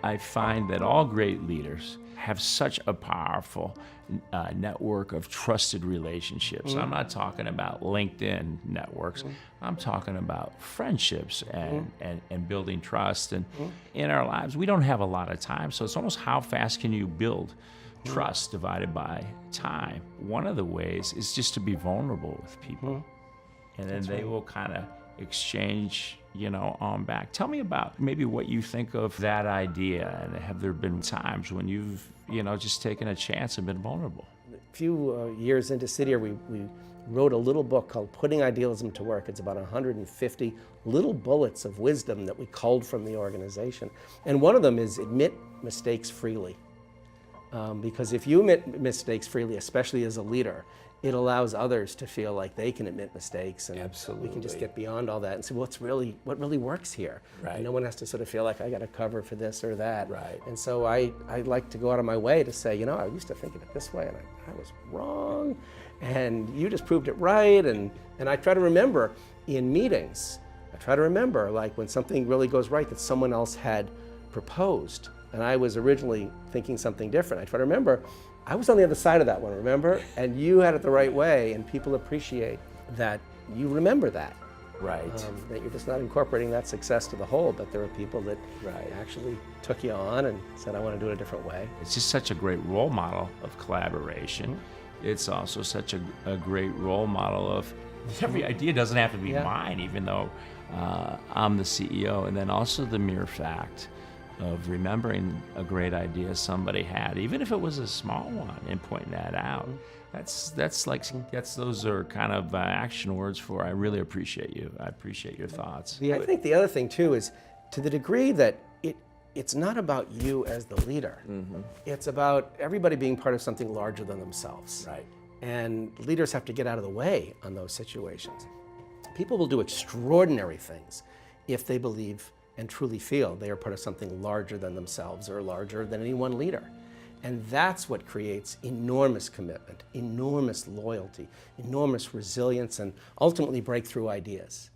I find that all great leaders have such a powerful network of trusted relationships. I'm not talking about LinkedIn networks. I'm talking about friendships and building trust. And in our lives, we don't have a lot of time, so it's almost how fast can you build trust divided by time. One of the ways is just to be vulnerable with people. And then they will kind of exchange, on back. Tell me about maybe what you think of that idea, and have there been times when you've, just taken a chance and been vulnerable? A few years into Citier, we wrote a little book called Putting Idealism to Work. It's about 150 little bullets of wisdom that we culled from the organization. And one of them is admit mistakes freely. Because if you admit mistakes freely, especially as a leader, it allows others to feel like they can admit mistakes, and Absolutely. we can just get beyond all that and see what really works here. Right. No one has to sort of feel like I got to cover for this or that. Right. And so I like to go out of my way to say, I used to think of it this way, and I was wrong, and you just proved it right. And I try to remember in meetings, like when something really goes right that someone else had proposed, and I was originally thinking something different. I try to remember, I was on the other side of that one, remember? And you had it the right way, and people appreciate that you remember that. Right. That you're just not incorporating that success to the whole, but there are people that actually took you on and said, I want to do it a different way. It's just such a great role model of collaboration. It's also such a great role model of every idea doesn't have to be mine, even though I'm the CEO. And then also the mere fact of remembering a great idea somebody had, even if it was a small one, and pointing that out. Those are kind of action words for I really appreciate you. I appreciate your thoughts. I think the other thing too is, to the degree that it's not about you as the leader. It's about everybody being part of something larger than themselves. Right. And leaders have to get out of the way on those situations. People will do extraordinary things if they believe and truly feel they are part of something larger than themselves or larger than any one leader. And that's what creates enormous commitment, enormous loyalty, enormous resilience, and ultimately breakthrough ideas.